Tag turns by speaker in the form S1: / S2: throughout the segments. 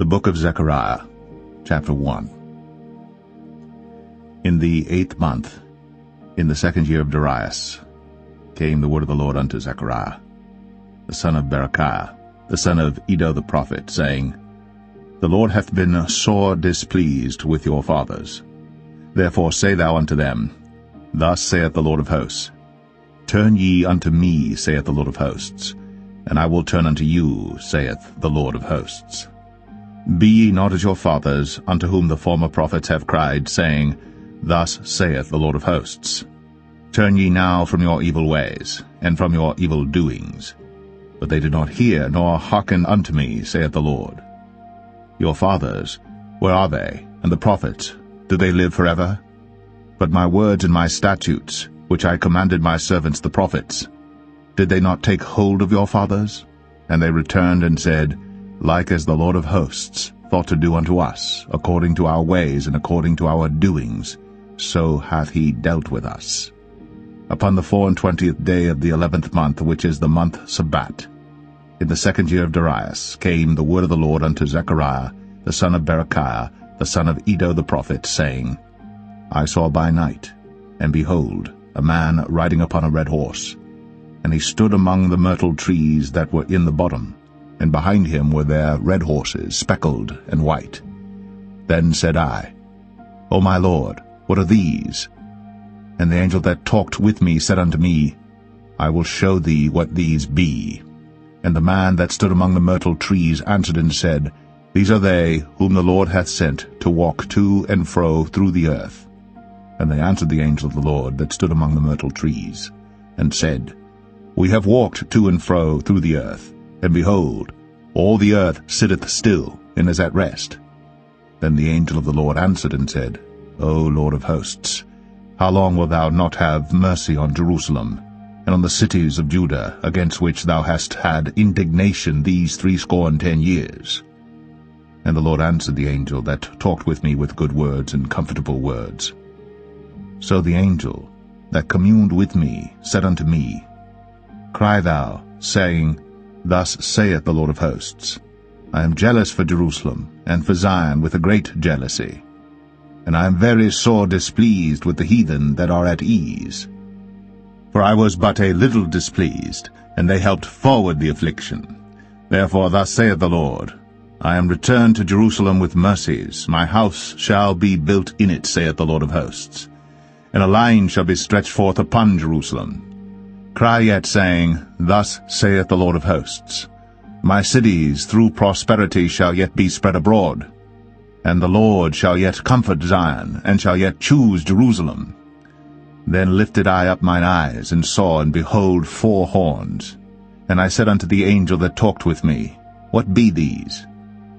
S1: The book of Zechariah, chapter 1. In the 8th month, in the 2nd year of Darius, came the word of the Lord unto Zechariah, the son of Berechiah, the son of Iddo the prophet, saying, The Lord hath been sore displeased with your fathers. Therefore say thou unto them, Thus saith the Lord of hosts, Turn ye unto me, saith the Lord of hosts, and I will turn unto you, saith the Lord of hosts. Be ye not as your fathers, unto whom the former prophets have cried, saying, Thus saith the Lord of hosts, Turn ye now from your evil ways, and from your evil doings. But they did not hear, nor hearken unto me, saith the Lord. Your fathers, where are they? And the prophets, do they live forever? But my words and my statutes, which I commanded my servants the prophets, did they not take hold of your fathers? And they returned and said, Like as the Lord of hosts thought to do unto us, according to our ways and according to our doings, so hath he dealt with us. Upon the 24th day of the 11th month, which is the month Sabbat, in the 2nd year of Darius, came the word of the Lord unto Zechariah, the son of Berechiah, the son of Iddo the prophet, saying, I saw by night, and behold, a man riding upon a red horse, and he stood among the myrtle trees that were in the bottom, and behind him were there red horses, speckled and white. Then said I, O my Lord, what are these? And the angel that talked with me said unto me, I will show thee what these be. And the man that stood among the myrtle trees answered and said, These are they whom the Lord hath sent to walk to and fro through the earth. And they answered the angel of the Lord that stood among the myrtle trees, and said, We have walked to and fro through the earth, and behold, all the earth sitteth still, and is at rest. Then the angel of the Lord answered and said, O Lord of hosts, how long wilt thou not have mercy on Jerusalem, and on the cities of Judah, against which thou hast had indignation these 60 years? And the Lord answered the angel that talked with me with good words and comfortable words. So the angel that communed with me said unto me, Cry thou, saying, Thus saith the Lord of hosts, I am jealous for Jerusalem, and for Zion with a great jealousy. And I am very sore displeased with the heathen that are at ease. For I was but a little displeased, and they helped forward the affliction. Therefore thus saith the Lord, I am returned to Jerusalem with mercies, my house shall be built in it, saith the Lord of hosts. And a line shall be stretched forth upon Jerusalem. Cry yet, saying, Thus saith the Lord of hosts, My cities through prosperity shall yet be spread abroad, and the Lord shall yet comfort Zion, and shall yet choose Jerusalem. Then lifted I up mine eyes, and saw, and behold, 4 horns. And I said unto the angel that talked with me, What be these?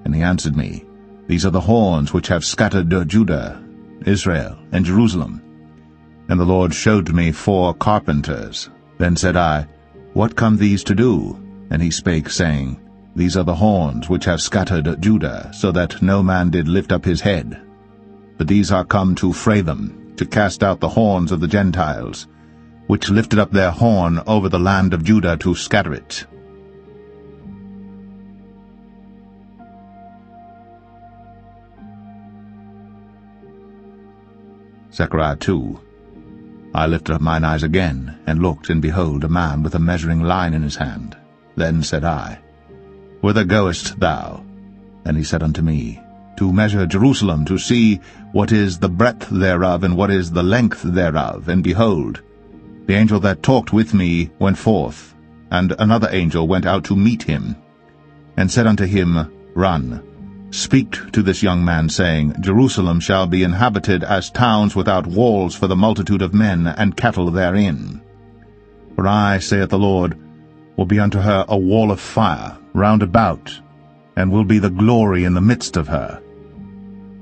S1: And he answered me, These are the horns which have scattered Judah, Israel, and Jerusalem. And the Lord showed me 4 carpenters. Then said I, What come these to do? And he spake, saying, These are the horns which have scattered Judah, so that no man did lift up his head. But these are come to fray them, to cast out the horns of the Gentiles, which lifted up their horn over the land of Judah to scatter it. Zechariah 2. I lifted up mine eyes again, and looked, and behold, a man with a measuring line in his hand. Then said I, Whither goest thou? And he said unto me, To measure Jerusalem, to see what is the breadth thereof, and what is the length thereof. And behold, the angel that talked with me went forth, and another angel went out to meet him, and said unto him, Run, speak to this young man, saying, Jerusalem shall be inhabited as towns without walls for the multitude of men and cattle therein. For I, saith the Lord, will be unto her a wall of fire round about, and will be the glory in the midst of her.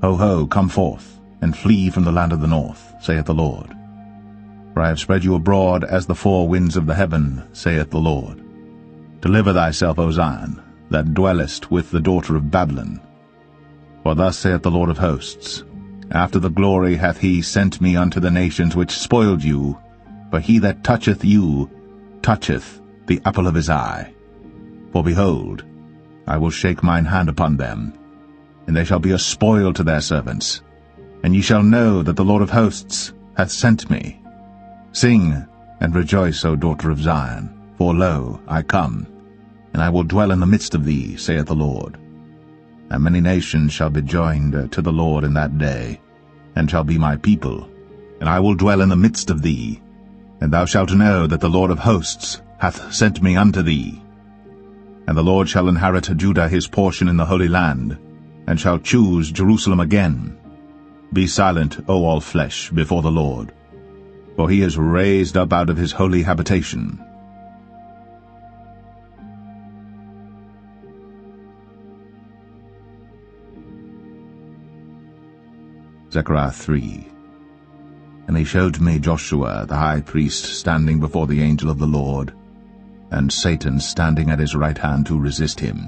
S1: Ho, ho, come forth, and flee from the land of the north, saith the Lord. For I have spread you abroad as the 4 winds of the heaven, saith the Lord. Deliver thyself, O Zion, that dwellest with the daughter of Babylon. For thus saith the Lord of hosts, After the glory hath he sent me unto the nations which spoiled you, for he that toucheth you toucheth the apple of his eye. For behold, I will shake mine hand upon them, and they shall be a spoil to their servants. And ye shall know that the Lord of hosts hath sent me. Sing and rejoice, O daughter of Zion, for lo, I come, and I will dwell in the midst of thee, saith the Lord. And many nations shall be joined to the Lord in that day, and shall be my people, and I will dwell in the midst of thee. And thou shalt know that the Lord of hosts hath sent me unto thee. And the Lord shall inherit Judah his portion in the Holy Land, and shall choose Jerusalem again. Be silent, O all flesh, before the Lord, for he is raised up out of his holy habitation. Zechariah 3. And he showed me Joshua the high priest standing before the angel of the Lord, and Satan standing at his right hand to resist him.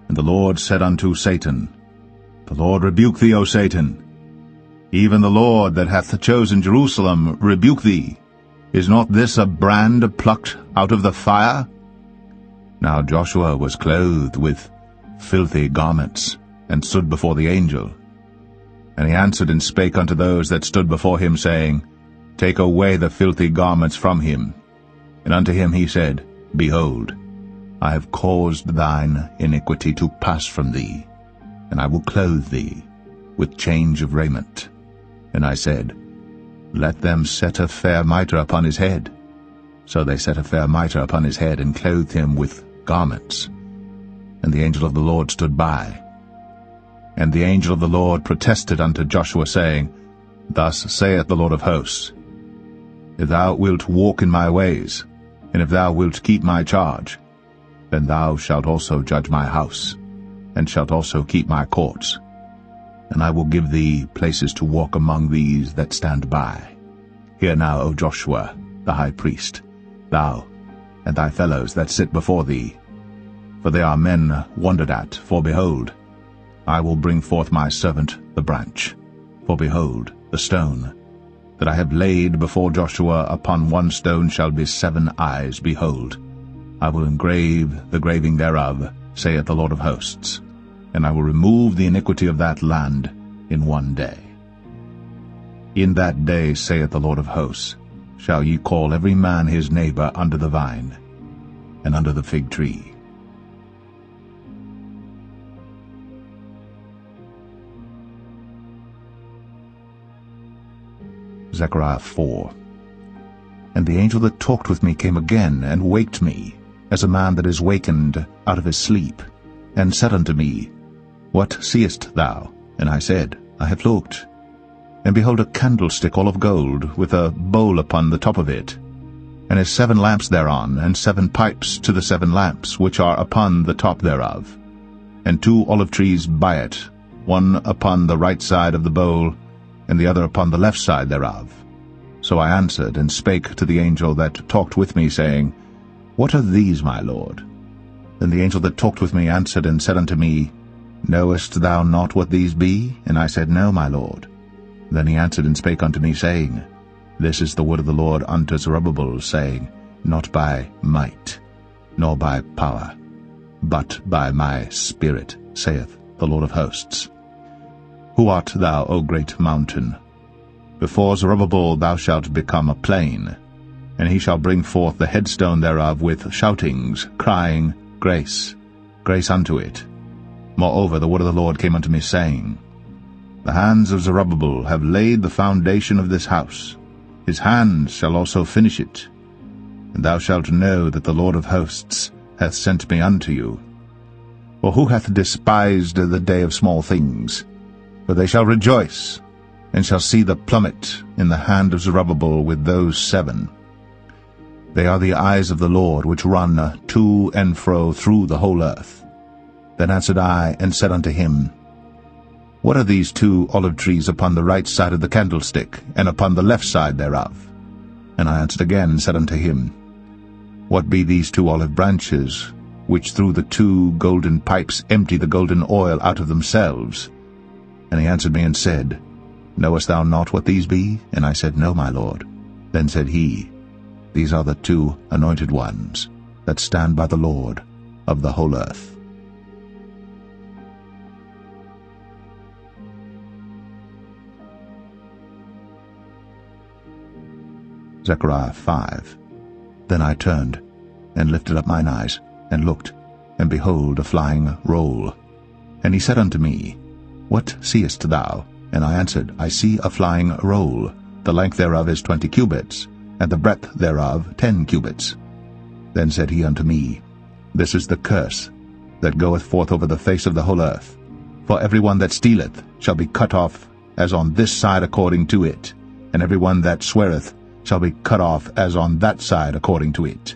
S1: And the Lord said unto Satan, The Lord rebuke thee, O Satan. Even the Lord that hath chosen Jerusalem rebuke thee. Is not this a brand plucked out of the fire? Now Joshua was clothed with filthy garments, and stood before the angel. And he answered and spake unto those that stood before him, saying, Take away the filthy garments from him. And unto him he said, Behold, I have caused thine iniquity to pass from thee, and I will clothe thee with change of raiment. And I said, Let them set a fair mitre upon his head. So they set a fair mitre upon his head, and clothed him with garments. And the angel of the Lord stood by. And the angel of the Lord protested unto Joshua, saying, Thus saith the Lord of hosts, If thou wilt walk in my ways, and if thou wilt keep my charge, then thou shalt also judge my house, and shalt also keep my courts. And I will give thee places to walk among these that stand by. Hear now, O Joshua, the high priest, thou and thy fellows that sit before thee. For they are men wondered at, for behold, I will bring forth my servant the branch. For behold, the stone that I have laid before Joshua upon one stone shall be 7 eyes. Behold, I will engrave the graving thereof, saith the Lord of hosts, and I will remove the iniquity of that land in one day. In that day, saith the Lord of hosts, shall ye call every man his neighbor under the vine, and under the fig tree. Zechariah 4. And the angel that talked with me came again, and waked me, as a man that is wakened out of his sleep, and said unto me, What seest thou? And I said, I have looked. And behold, a candlestick all of gold, with a bowl upon the top of it, and his 7 lamps thereon, and 7 pipes to the 7 lamps, which are upon the top thereof, and 2 olive trees by it, one upon the right side of the bowl, and the other upon the left side thereof. So I answered and spake to the angel that talked with me, saying, What are these, my Lord? Then the angel that talked with me answered and said unto me, Knowest thou not what these be? And I said, No, my Lord. Then he answered and spake unto me, saying, This is the word of the Lord unto Zerubbabel, saying, Not by might, nor by power, but by my Spirit, saith the Lord of hosts. Who art thou, O great mountain? Before Zerubbabel thou shalt become a plain, and he shall bring forth the headstone thereof with shoutings, crying, Grace, grace unto it. Moreover the word of the Lord came unto me, saying, The hands of Zerubbabel have laid the foundation of this house. His hands shall also finish it. And thou shalt know that the Lord of hosts hath sent me unto you. For who hath despised the day of small things? For they shall rejoice, and shall see the plummet in the hand of Zerubbabel with those 7. They are the eyes of the Lord, which run to and fro through the whole earth. Then answered I, and said unto him, What are these 2 olive trees upon the right side of the candlestick, and upon the left side thereof? And I answered again, and said unto him, What be these 2 olive branches, which through the 2 golden pipes empty the golden oil out of themselves? And he answered me and said, Knowest thou not what these be? And I said, No, my Lord. Then said he, These are the 2 anointed ones that stand by the Lord of the whole earth. Zechariah 5. Then I turned, and lifted up mine eyes, and looked, and behold a flying roll. And he said unto me, What seest thou? And I answered, I see a flying roll. The length thereof is 20 cubits, and the breadth thereof 10 cubits. Then said he unto me, This is the curse that goeth forth over the face of the whole earth. For every one that stealeth shall be cut off as on this side according to it, and every one that sweareth shall be cut off as on that side according to it.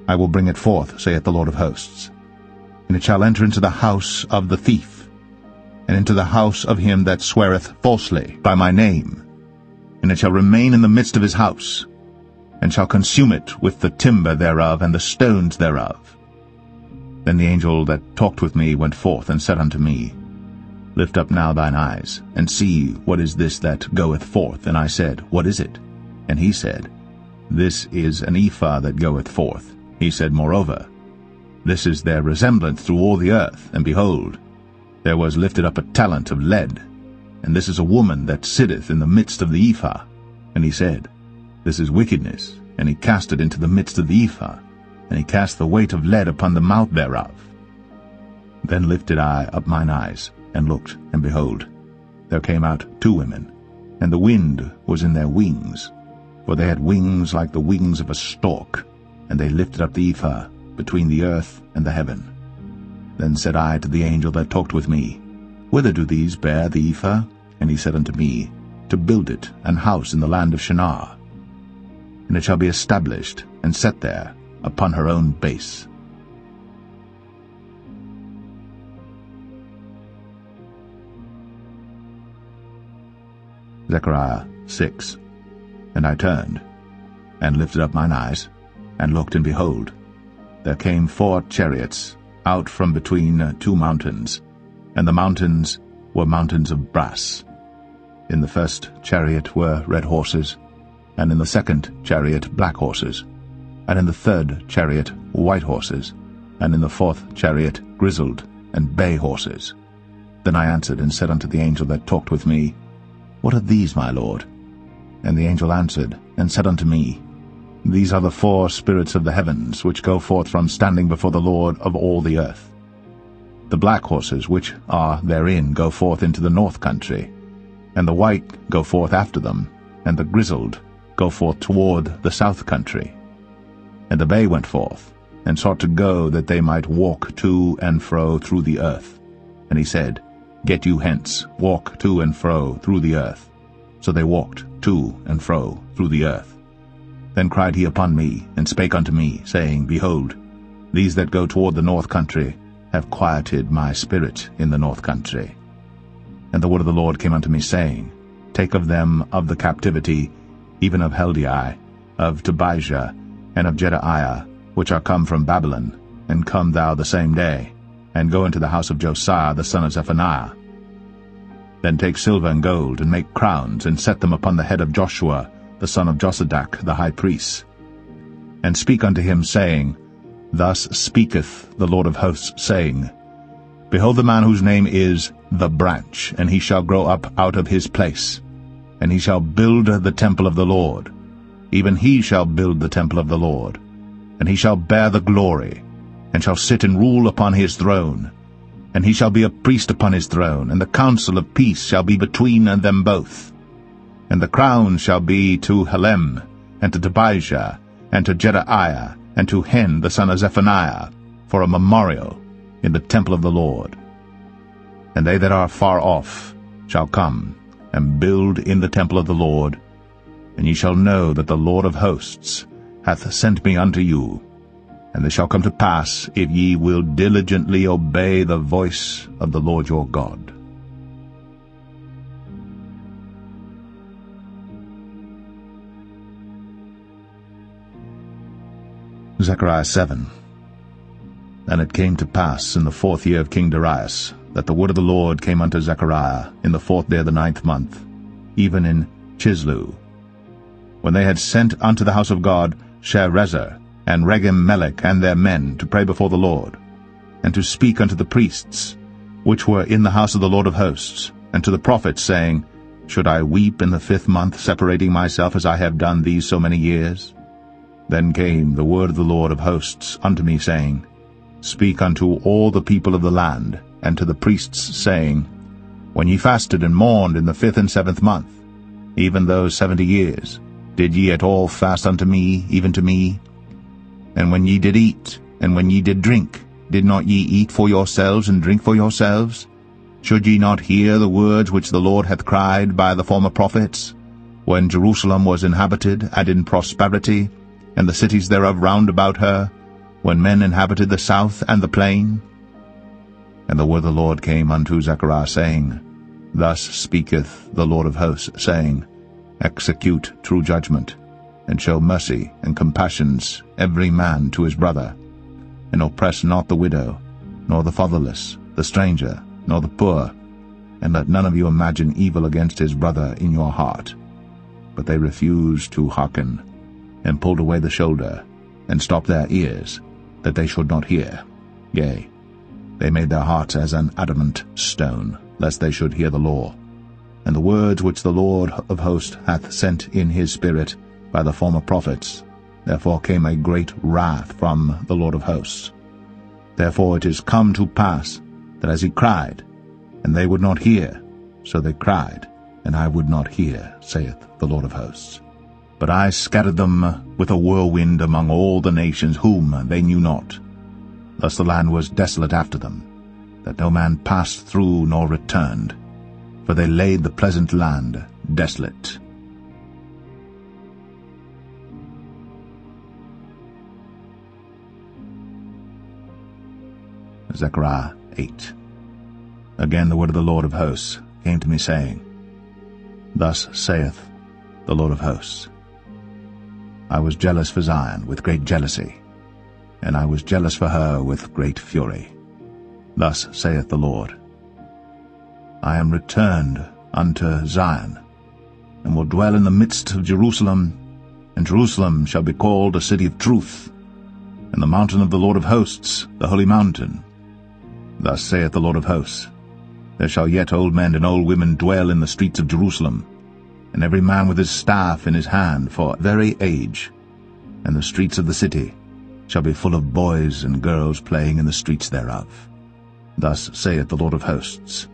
S1: I will bring it forth, saith the Lord of hosts, and it shall enter into the house of the thief, and into the house of him that sweareth falsely by my name, and it shall remain in the midst of his house, and shall consume it with the timber thereof and the stones thereof. Then the angel that talked with me went forth and said unto me, Lift up now thine eyes, and see what is this that goeth forth. And I said, What is it? And he said, This is an ephah that goeth forth. He said moreover, This is their resemblance through all the earth. And behold, there was lifted up a talent of lead, and this is a woman that sitteth in the midst of the ephah. And he said, This is wickedness. And he cast it into the midst of the ephah, and he cast the weight of lead upon the mouth thereof. Then lifted I up mine eyes, and looked, and behold, there came out 2 women, and the wind was in their wings, for they had wings like the wings of a stork, and they lifted up the ephah between the earth and the heaven. Then said I to the angel that talked with me, Whither do these bear the ephah? And he said unto me, To build it an house in the land of Shinar. And it shall be established and set there upon her own base. Zechariah 6. And I turned, and lifted up mine eyes, and looked, and behold, there came 4 chariots out from between 2 mountains, and the mountains were mountains of brass. In the first chariot were red horses, and in the second chariot black horses, and in the third chariot white horses, and in the fourth chariot grizzled and bay horses. Then I answered and said unto the angel that talked with me, What are these, my lord? And the angel answered and said unto me, These are the 4 spirits of the heavens, which go forth from standing before the Lord of all the earth. The black horses which are therein go forth into the north country, and the white go forth after them, and the grizzled go forth toward the south country. And the bay went forth, and sought to go, that they might walk to and fro through the earth. And he said, Get you hence, walk to and fro through the earth. So they walked to and fro through the earth. Then cried he upon me, and spake unto me, saying, Behold, these that go toward the north country have quieted my spirit in the north country. And the word of the Lord came unto me, saying, Take of them of the captivity, even of Heldai, of Tobijah, and of Jedaiah, which are come from Babylon, and come thou the same day, and go into the house of Josiah the son of Zephaniah. Then take silver and gold, and make crowns, and set them upon the head of Joshua the son of Josadak the high priest. And speak unto him, saying, Thus speaketh the Lord of hosts, saying, Behold the man whose name is the branch, and he shall grow up out of his place, and he shall build the temple of the Lord. Even he shall build the temple of the Lord, and he shall bear the glory, and shall sit and rule upon his throne. And he shall be a priest upon his throne, and the counsel of peace shall be between them both. And the crown shall be to Helem, and to Tobijah, and to Jedaiah, and to Hen the son of Zephaniah, for a memorial in the temple of the Lord. And they that are far off shall come, and build in the temple of the Lord. And ye shall know that the Lord of hosts hath sent me unto you. And this shall come to pass, if ye will diligently obey the voice of the Lord your God. Zechariah 7. And it came to pass in the 4th year of King Darius, that the word of the Lord came unto Zechariah in the 4th day of the 9th month, even in Chislu, when they had sent unto the house of God Sherezer, and Regem-melech and their men, to pray before the Lord, and to speak unto the priests, which were in the house of the Lord of hosts, and to the prophets, saying, Should I weep in the 5th month, separating myself as I have done these so many years? Then came the word of the Lord of hosts unto me, saying, Speak unto all the people of the land, and to the priests, saying, When ye fasted and mourned in the 5th and 7th month, even those 70 years, did ye at all fast unto me, even to me? And when ye did eat, and when ye did drink, did not ye eat for yourselves and drink for yourselves? Should ye not hear the words which the Lord hath cried by the former prophets, when Jerusalem was inhabited and in prosperity, and the cities thereof round about her, when men inhabited the south and the plain? And the word of the Lord came unto Zechariah, saying, Thus speaketh the Lord of hosts, saying, Execute true judgment, and show mercy and compassions every man to his brother, and oppress not the widow, nor the fatherless, the stranger, nor the poor, and let none of you imagine evil against his brother in your heart. But they refused to hearken, and pulled away the shoulder, and stopped their ears, that they should not hear. Yea, they made their hearts as an adamant stone, lest they should hear the law. And the words which the Lord of hosts hath sent in his Spirit by the former prophets, therefore came a great wrath from the Lord of hosts. Therefore it is come to pass, that as he cried, and they would not hear, so they cried, and I would not hear, saith the Lord of hosts. But I scattered them with a whirlwind among all the nations whom they knew not. Thus the land was desolate after them, that no man passed through nor returned, for they laid the pleasant land desolate. Zechariah 8. Again the word of the Lord of hosts came to me, saying, Thus saith the Lord of hosts, I was jealous for Zion with great jealousy, and I was jealous for her with great fury. Thus saith the Lord, I am returned unto Zion, and will dwell in the midst of Jerusalem, and Jerusalem shall be called a city of truth, and the mountain of the Lord of hosts, the holy mountain. Thus saith the Lord of hosts, There shall yet old men and old women dwell in the streets of Jerusalem, and every man with his staff in his hand for very age, and the streets of the city shall be full of boys and girls playing in the streets thereof. Thus saith the Lord of hosts,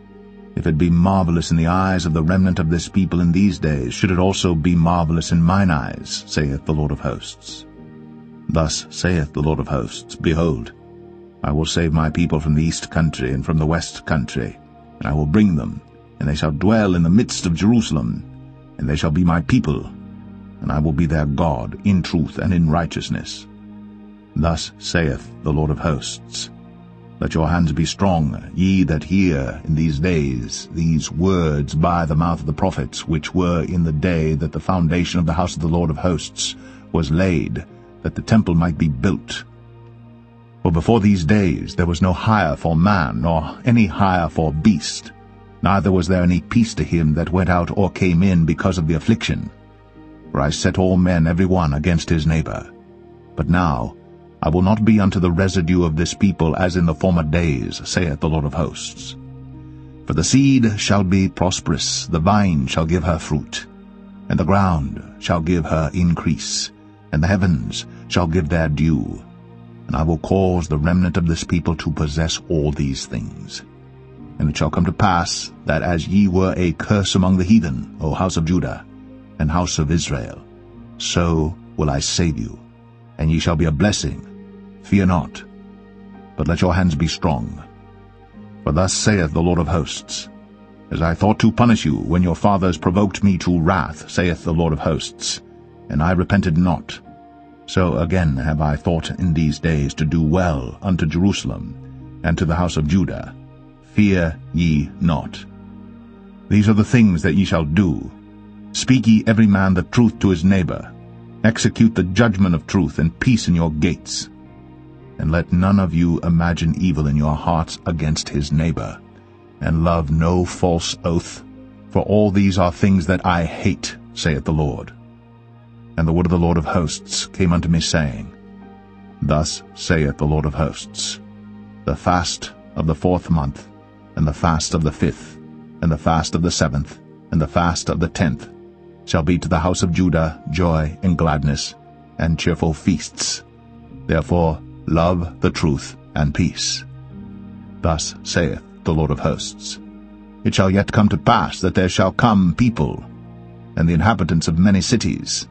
S1: If it be marvelous in the eyes of the remnant of this people in these days, should it also be marvelous in mine eyes, saith the Lord of hosts. Thus saith the Lord of hosts, Behold, I will save my people from the east country and from the west country, and I will bring them, and they shall dwell in the midst of Jerusalem, and they shall be my people, and I will be their God in truth and in righteousness. Thus saith the Lord of hosts, Let your hands be strong, ye that hear in these days these words by the mouth of the prophets, which were in the day that the foundation of the house of the Lord of hosts was laid, that the temple might be built. For before these days there was no hire for man, nor any hire for beast, neither was there any peace to him that went out or came in because of the affliction. For I set all men every one against his neighbor. But now I will not be unto the residue of this people as in the former days, saith the Lord of hosts. For the seed shall be prosperous, the vine shall give her fruit, and the ground shall give her increase, and the heavens shall give their dew. And I will cause the remnant of this people to possess all these things. And it shall come to pass, that as ye were a curse among the heathen, O house of Judah, and house of Israel, so will I save you, and ye shall be a blessing. Fear not, but let your hands be strong. For thus saith the Lord of hosts, As I thought to punish you when your fathers provoked me to wrath, saith the Lord of hosts, and I repented not, so again have I thought in these days to do well unto Jerusalem, and to the house of Judah. Fear ye not. These are the things that ye shall do. Speak ye every man the truth to his neighbor. Execute the judgment of truth, and peace in your gates. And let none of you imagine evil in your hearts against his neighbor, and love no false oath, for all these are things that I hate, saith the Lord. And the word of the Lord of hosts came unto me, saying, Thus saith the Lord of hosts, The fast of the 4th month, and the fast of the 5th, and the fast of the 7th, and the fast of the 10th shall be to the house of Judah joy and gladness, and cheerful feasts. Therefore love the truth and peace. Thus saith the Lord of hosts, It shall yet come to pass that there shall come people, and the inhabitants of many cities,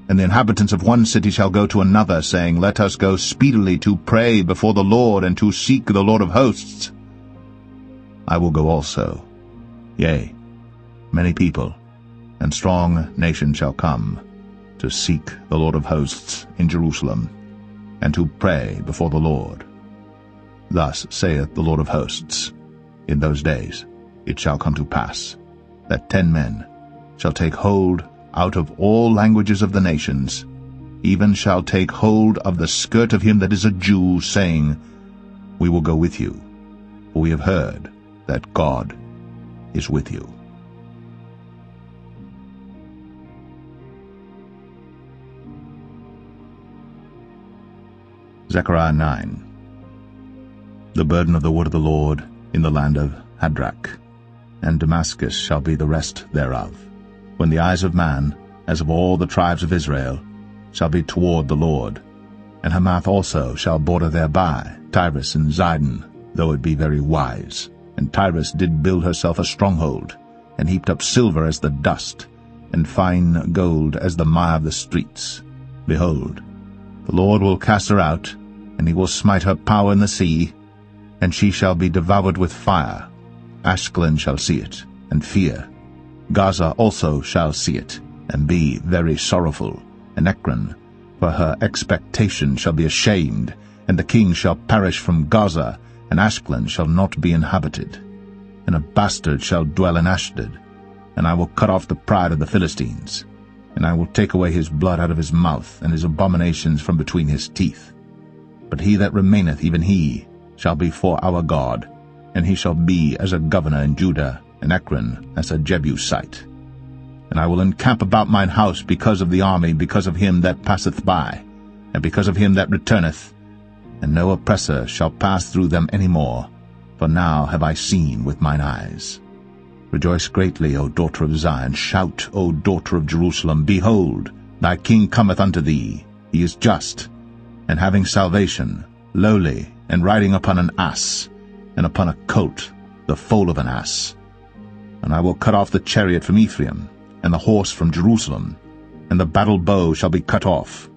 S1: and the inhabitants of one city shall go to another, saying, Let us go speedily to pray before the Lord, and to seek the Lord of hosts. I will go also. Yea, many people and strong nations shall come to seek the Lord of hosts in Jerusalem, and to pray before the Lord. Thus saith the Lord of hosts, In those days it shall come to pass, that 10 men shall take hold out of all languages of the nations, even shall take hold of the skirt of him that is a Jew, saying, We will go with you, for we have heard that God is with you. Zechariah 9. The burden of the word of the Lord in the land of Hadrach, and Damascus shall be the rest thereof, when the eyes of man, as of all the tribes of Israel, shall be toward the Lord. And Hamath also shall border thereby, Tyrus and Zidon, though it be very wise. And Tyrus did build herself a stronghold, and heaped up silver as the dust, and fine gold as the mire of the streets. Behold, the Lord will cast her out, and he will smite her power in the sea, and she shall be devoured with fire. Ashkelon shall see it, and fear. Gaza also shall see it, and be very sorrowful. And Ekron, for her expectation, shall be ashamed, and the king shall perish from Gaza, and Ashkelon shall not be inhabited. And a bastard shall dwell in Ashdod, and I will cut off the pride of the Philistines, and I will take away his blood out of his mouth, and his abominations from between his teeth. But he that remaineth, even he, shall be for our God, and he shall be as a governor in Judah, and Ekron as a Jebusite. And I will encamp about mine house because of the army, because of him that passeth by, and because of him that returneth, and no oppressor shall pass through them any more, for now have I seen with mine eyes. Rejoice greatly, O daughter of Zion. Shout, O daughter of Jerusalem. Behold, thy king cometh unto thee. He is just, and having salvation, lowly, and riding upon an ass, and upon a colt, the foal of an ass. And I will cut off the chariot from Ephraim, and the horse from Jerusalem, and the battle bow shall be cut off.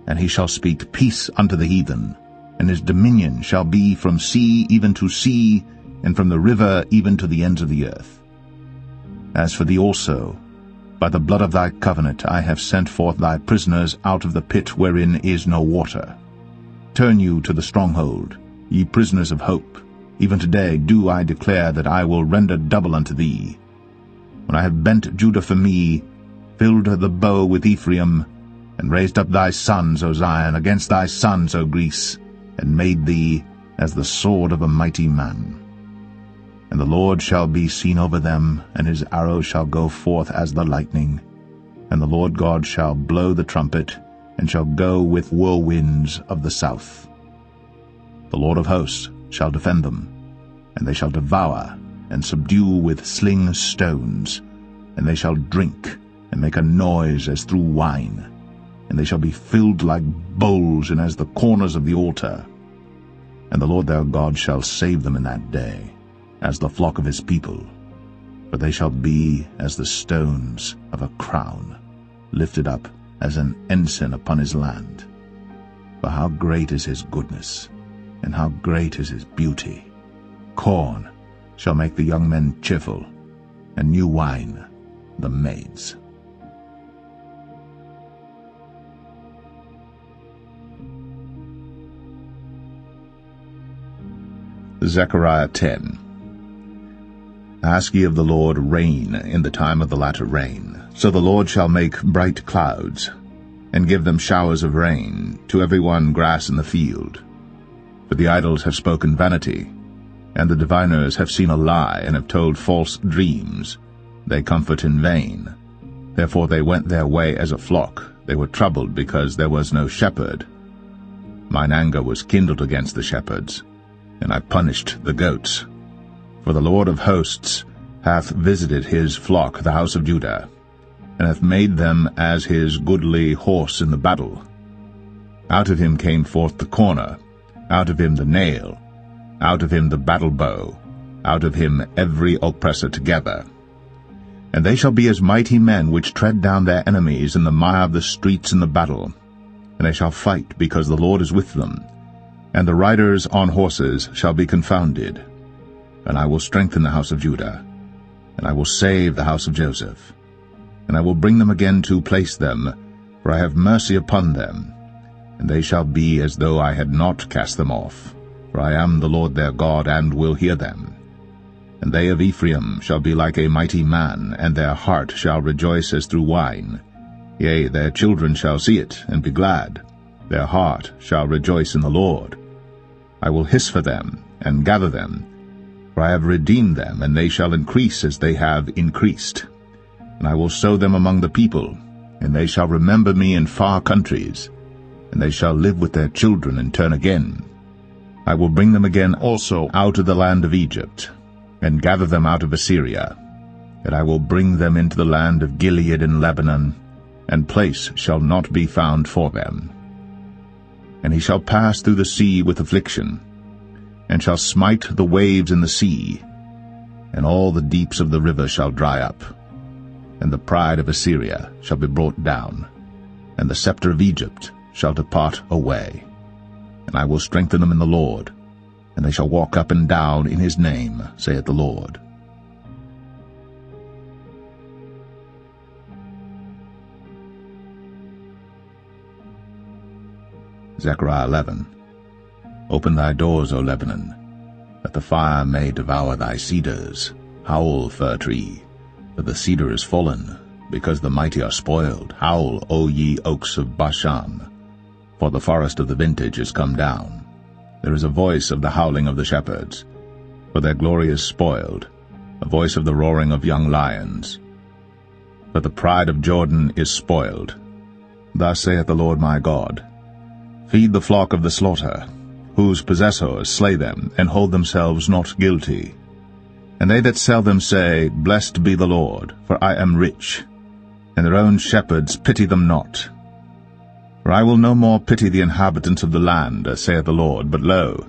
S1: And he shall speak peace unto the heathen, and his dominion shall be from sea even to sea, and from the river even to the ends of the earth. As for thee also, by the blood of thy covenant I have sent forth thy prisoners out of the pit wherein is no water. Turn you to the stronghold, ye prisoners of hope. Even today do I declare that I will render double unto thee. When I have bent Judah for me, filled the bow with Ephraim, and raised up thy sons, O Zion, against thy sons, O Greece, and made thee as the sword of a mighty man. And the Lord shall be seen over them, and his arrow shall go forth as the lightning. And the Lord God shall blow the trumpet, and shall go with whirlwinds of the south. The Lord of hosts shall defend them, and they shall devour and subdue with sling stones, and they shall drink and make a noise as through wine, and they shall be filled like bowls and as the corners of the altar. And the Lord their God shall save them in that day, as the flock of his people, for they shall be as the stones of a crown, lifted up as an ensign upon his land. For how great is his goodness, and how great is his beauty! Corn shall make the young men cheerful, and new wine the maids. Zechariah 10. Ask ye of the Lord rain in the time of the latter rain. So the Lord shall make bright clouds, and give them showers of rain, to every one grass in the field. For the idols have spoken vanity, and the diviners have seen a lie, and have told false dreams. They comfort in vain. Therefore they went their way as a flock. They were troubled because there was no shepherd. Mine anger was kindled against the shepherds, and I punished the goats. For the Lord of hosts hath visited his flock, the house of Judah, and hath made them as his goodly horse in the battle. Out of him came forth the corner, out of him the nail, out of him the battle bow, out of him every oppressor together. And they shall be as mighty men which tread down their enemies in the mire of the streets in the battle. And they shall fight, because the Lord is with them, and the riders on horses shall be confounded. And I will strengthen the house of Judah, and I will save the house of Joseph. And I will bring them again to place them, for I have mercy upon them. And they shall be as though I had not cast them off, for I am the Lord their God, and will hear them. And they of Ephraim shall be like a mighty man, and their heart shall rejoice as through wine. Yea, their children shall see it, and be glad. Their heart shall rejoice in the Lord. I will hiss for them, and gather them, for I have redeemed them, and they shall increase as they have increased. And I will sow them among the people, and they shall remember me in far countries, and they shall live with their children and turn again. I will bring them again also out of the land of Egypt, and gather them out of Assyria. And I will bring them into the land of Gilead and Lebanon, and place shall not be found for them. And he shall pass through the sea with affliction, and shall smite the waves in the sea, and all the deeps of the river shall dry up. And the pride of Assyria shall be brought down, and the scepter of Egypt shall depart away. And I will strengthen them in the Lord, and they shall walk up and down in his name, saith the Lord. Zechariah 11. Open thy doors, O Lebanon, that the fire may devour thy cedars. Howl, fir tree, for the cedar is fallen, because the mighty are spoiled. Howl, O ye oaks of Bashan, for the forest of the vintage is come down. There is a voice of the howling of the shepherds, for their glory is spoiled, a voice of the roaring of young lions. For the pride of Jordan is spoiled. Thus saith the Lord my God, Feed the flock of the slaughter, whose possessors slay them, and hold themselves not guilty. And they that sell them say, Blessed be the Lord, for I am rich. And their own shepherds pity them not. For I will no more pity the inhabitants of the land, saith the Lord, but lo,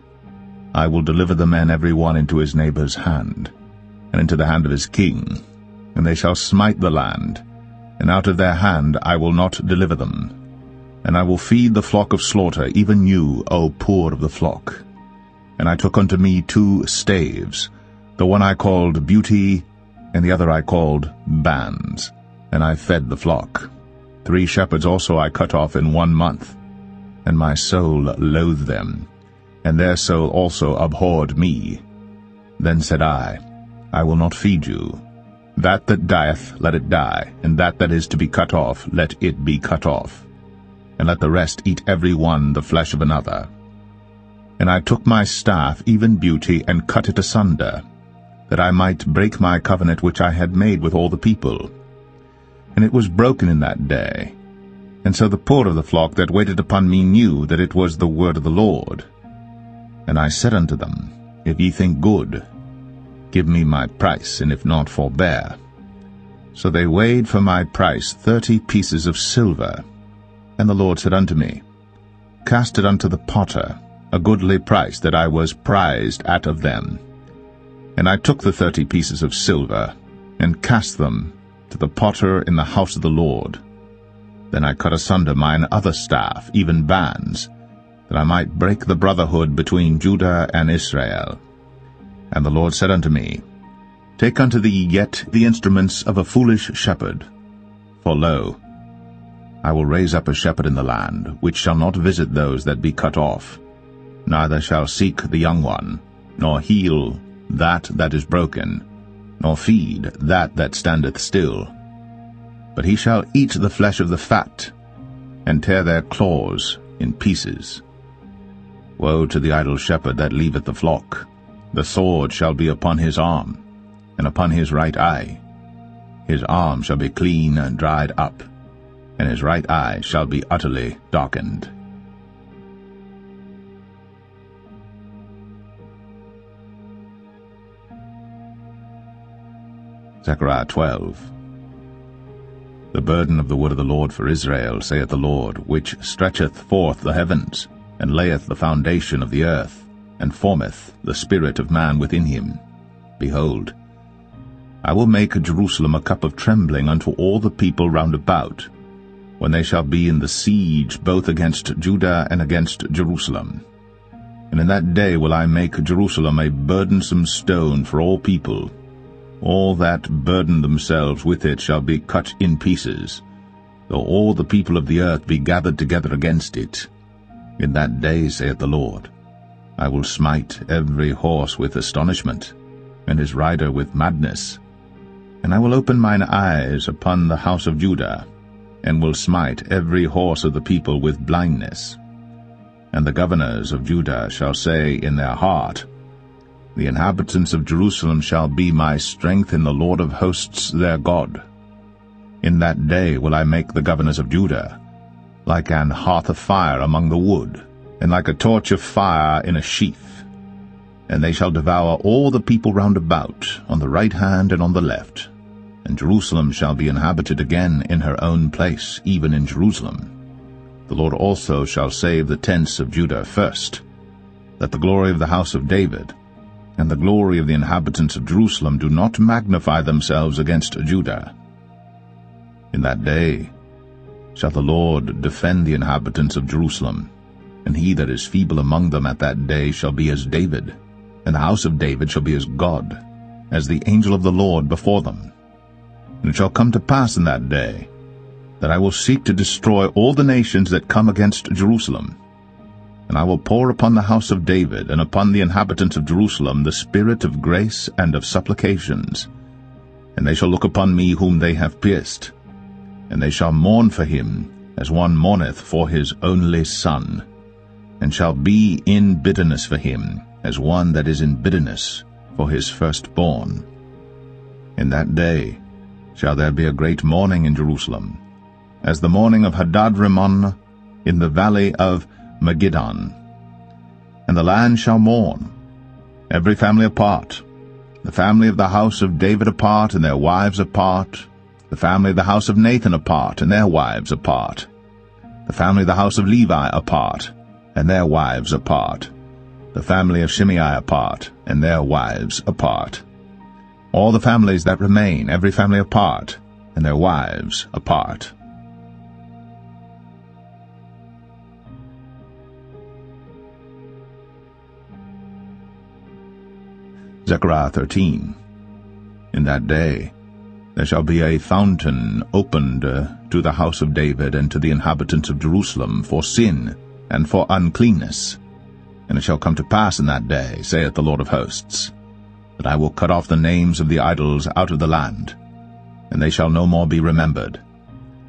S1: I will deliver the men every one into his neighbour's hand, and into the hand of his king, and they shall smite the land, and out of their hand I will not deliver them. And I will feed the flock of slaughter, even you, O poor of the flock. And I took unto me 2 staves, the one I called Beauty, and the other I called Bands, and I fed the flock. 3 shepherds also I cut off in 1 month, and my soul loathed them, and their soul also abhorred me. Then said I will not feed you. That dieth, let it die, and that is to be cut off, let it be cut off. And let the rest eat every one the flesh of another. And I took my staff, even Beauty, and cut it asunder, that I might break my covenant which I had made with all the people. And it was broken in that day. And so the poor of the flock that waited upon me knew that it was the word of the Lord. And I said unto them, If ye think good, give me my price, and if not, forbear. So they weighed for my price 30 pieces of silver. And the Lord said unto me, Cast it unto the potter, a goodly price that I was prized at of them. And I took the 30 pieces of silver, and cast them to the potter in the house of the Lord. Then I cut asunder mine other staff, even Bands, that I might break the brotherhood between Judah and Israel. And the Lord said unto me, Take unto thee yet the instruments of a foolish shepherd. For lo, I will raise up a shepherd in the land, which shall not visit those that be cut off, neither shall seek the young one, nor heal that is broken, nor feed that standeth still. But he shall eat the flesh of the fat, and tear their claws in pieces. Woe to the idle shepherd that leaveth the flock! The sword shall be upon his arm, and upon his right eye. His arm shall be clean and dried up, and his right eye shall be utterly darkened. Zechariah 12. The burden of the word of the Lord for Israel, saith the Lord, which stretcheth forth the heavens, and layeth the foundation of the earth, and formeth the spirit of man within him. Behold, I will make Jerusalem a cup of trembling unto all the people round about, when they shall be in the siege both against Judah and against Jerusalem. And in that day will I make Jerusalem a burdensome stone for all people. All that burden themselves with it shall be cut in pieces, though all the people of the earth be gathered together against it. In that day, saith the Lord, I will smite every horse with astonishment, and his rider with madness. And I will open mine eyes upon the house of Judah, and will smite every horse of the people with blindness. And the governors of Judah shall say in their heart, The inhabitants of Jerusalem shall be my strength in the Lord of hosts their God. In that day will I make the governors of Judah like an hearth of fire among the wood, and like a torch of fire in a sheath. And they shall devour all the people round about, on the right hand and on the left. And Jerusalem shall be inhabited again in her own place, even in Jerusalem. The Lord also shall save the tents of Judah first, that the glory of the house of David and the glory of the inhabitants of Jerusalem do not magnify themselves against Judah. In that day shall the Lord defend the inhabitants of Jerusalem, and he that is feeble among them at that day shall be as David, and the house of David shall be as God, as the angel of the Lord before them. And it shall come to pass in that day that I will seek to destroy all the nations that come against Jerusalem. And I will pour upon the house of David and upon the inhabitants of Jerusalem the spirit of grace and of supplications. And they shall look upon me whom they have pierced, and they shall mourn for him as one mourneth for his only son, and shall be in bitterness for him as one that is in bitterness for his firstborn. In that day shall there be a great mourning in Jerusalem, as the mourning of Hadad-rimmon in the valley of Megiddon. And the land shall mourn, every family apart, the family of the house of David apart, and their wives apart, the family of the house of Nathan apart, and their wives apart, the family of the house of Levi apart, and their wives apart, the family of Shimei apart, and their wives apart. All the families that remain, every family apart, and their wives apart. Zechariah 13. In that day there shall be a fountain opened to the house of David and to the inhabitants of Jerusalem for sin and for uncleanness. And it shall come to pass in that day, saith the Lord of hosts, that I will cut off the names of the idols out of the land, and they shall no more be remembered.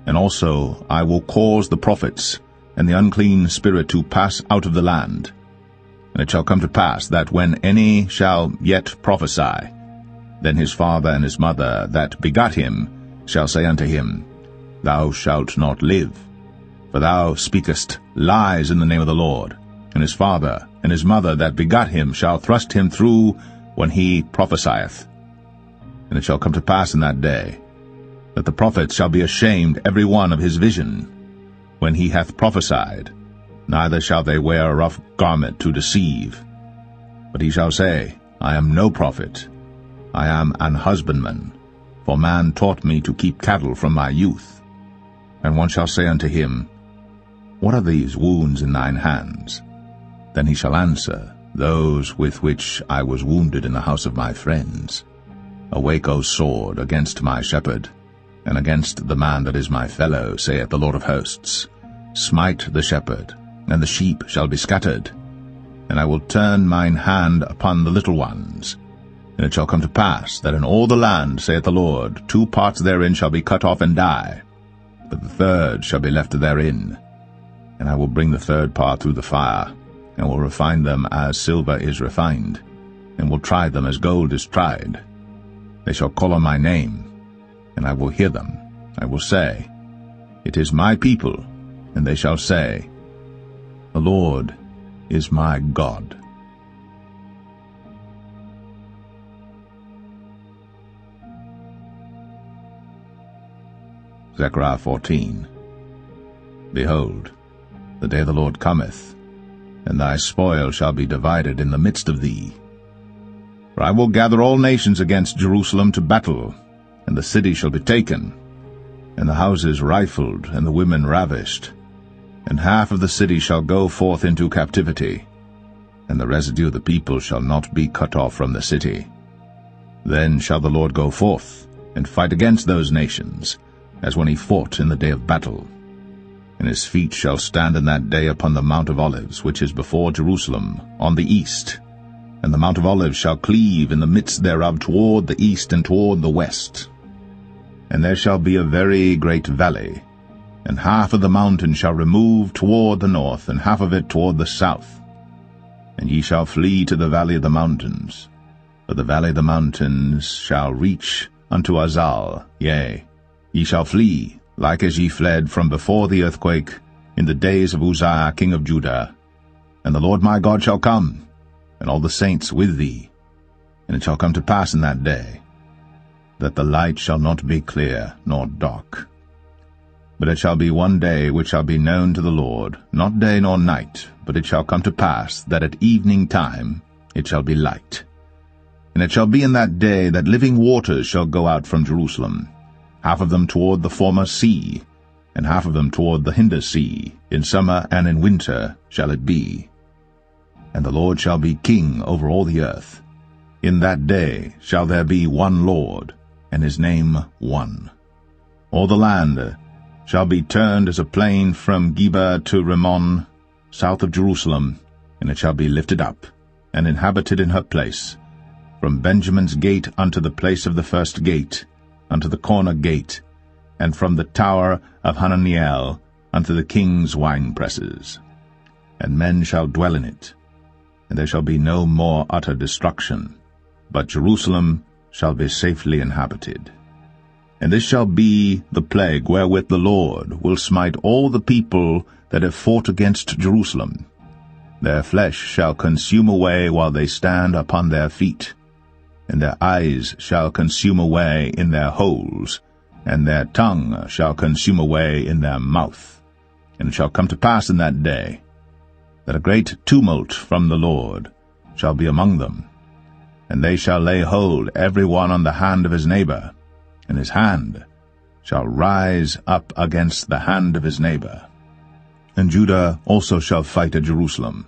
S1: And also I will cause the prophets and the unclean spirit to pass out of the land. And it shall come to pass that when any shall yet prophesy, then his father and his mother that begot him shall say unto him, Thou shalt not live, for thou speakest lies in the name of the Lord. And his father and his mother that begot him shall thrust him through when he prophesieth. And it shall come to pass in that day that the prophets shall be ashamed every one of his vision when he hath prophesied, neither shall they wear a rough garment to deceive. But he shall say, I am no prophet, I am an husbandman, for man taught me to keep cattle from my youth. And one shall say unto him, What are these wounds in thine hands? Then he shall answer, Those with which I was wounded in the house of my friends. Awake, O sword, against my shepherd, and against the man that is my fellow, saith the Lord of hosts. Smite the shepherd, and the sheep shall be scattered. And I will turn mine hand upon the little ones. And it shall come to pass that in all the land, saith the Lord, 2 parts therein shall be cut off and die, but the third shall be left therein. And I will bring the third part through the fire, and will refine them as silver is refined, and will try them as gold is tried. They shall call on my name, and I will hear them. I will say, It is my people. And they shall say, The Lord is my God. Zechariah 14. Behold, the day of the Lord cometh, and thy spoil shall be divided in the midst of thee. For I will gather all nations against Jerusalem to battle, and the city shall be taken, and the houses rifled, and the women ravished. And half of the city shall go forth into captivity, and the residue of the people shall not be cut off from the city. Then shall the Lord go forth, and fight against those nations, as when he fought in the day of battle. And his feet shall stand in that day upon the Mount of Olives, which is before Jerusalem, on the east. And the Mount of Olives shall cleave in the midst thereof toward the east and toward the west. And there shall be a very great valley, and half of the mountain shall remove toward the north, and half of it toward the south. And ye shall flee to the valley of the mountains, for the valley of the mountains shall reach unto Azal, yea, ye shall flee, like as ye fled from before the earthquake in the days of Uzziah king of Judah. And the Lord my God shall come, and all the saints with thee. And it shall come to pass in that day, that the light shall not be clear nor dark. But it shall be one day which shall be known to the Lord, not day nor night, but it shall come to pass that at evening time it shall be light. And it shall be in that day that living waters shall go out from Jerusalem, half of them toward the former sea, and half of them toward the hinder sea. In summer and in winter shall it be. And the Lord shall be king over all the earth. In that day shall there be one Lord, and his name one. All the land shall be turned as a plain from Geba to Rimmon, south of Jerusalem, and it shall be lifted up, and inhabited in her place, from Benjamin's gate unto the place of the first gate, unto the corner gate, and from the tower of Hananiel unto the king's winepresses. And men shall dwell in it, and there shall be no more utter destruction, but Jerusalem shall be safely inhabited. And this shall be the plague wherewith the Lord will smite all the people that have fought against Jerusalem. Their flesh shall consume away while they stand upon their feet, and their eyes shall consume away in their holes, and their tongue shall consume away in their mouth. And it shall come to pass in that day, that a great tumult from the Lord shall be among them, and they shall lay hold every one on the hand of his neighbor, and his hand shall rise up against the hand of his neighbor. And Judah also shall fight at Jerusalem,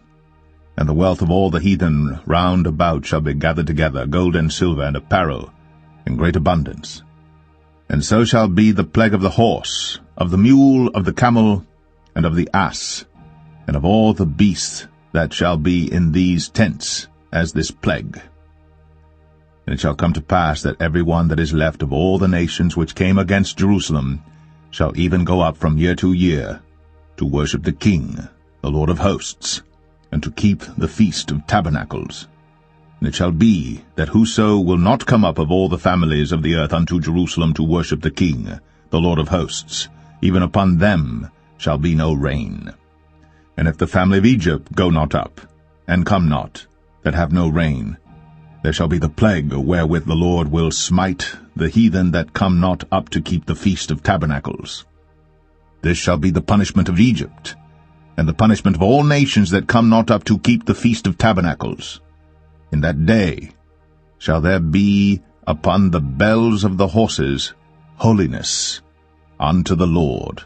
S1: and the wealth of all the heathen round about shall be gathered together, gold and silver and apparel, in great abundance. And so shall be the plague of the horse, of the mule, of the camel, and of the ass, and of all the beasts that shall be in these tents, as this plague. And it shall come to pass that every one that is left of all the nations which came against Jerusalem shall even go up from year to year to worship the King, the Lord of hosts, and to keep the Feast of Tabernacles. And it shall be that whoso will not come up of all the families of the earth unto Jerusalem to worship the King, the Lord of hosts, even upon them shall be no rain. And if the family of Egypt go not up, and come not, that have no rain, there shall be the plague wherewith the Lord will smite the heathen that come not up to keep the Feast of Tabernacles. This shall be the punishment of Egypt, and the punishment of all nations that come not up to keep the Feast of Tabernacles. In that day shall there be upon the bells of the horses holiness unto the Lord,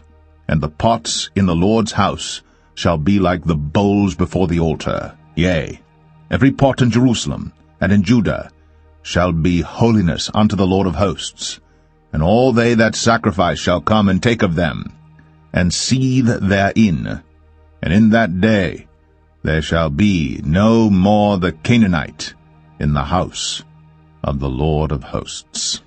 S1: and the pots in the Lord's house shall be like the bowls before the altar. Yea, every pot in Jerusalem and in Judah shall be holiness unto the Lord of hosts, and all they that sacrifice shall come and take of them, and seethe therein. And in that day there shall be no more the Canaanite in the house of the Lord of hosts.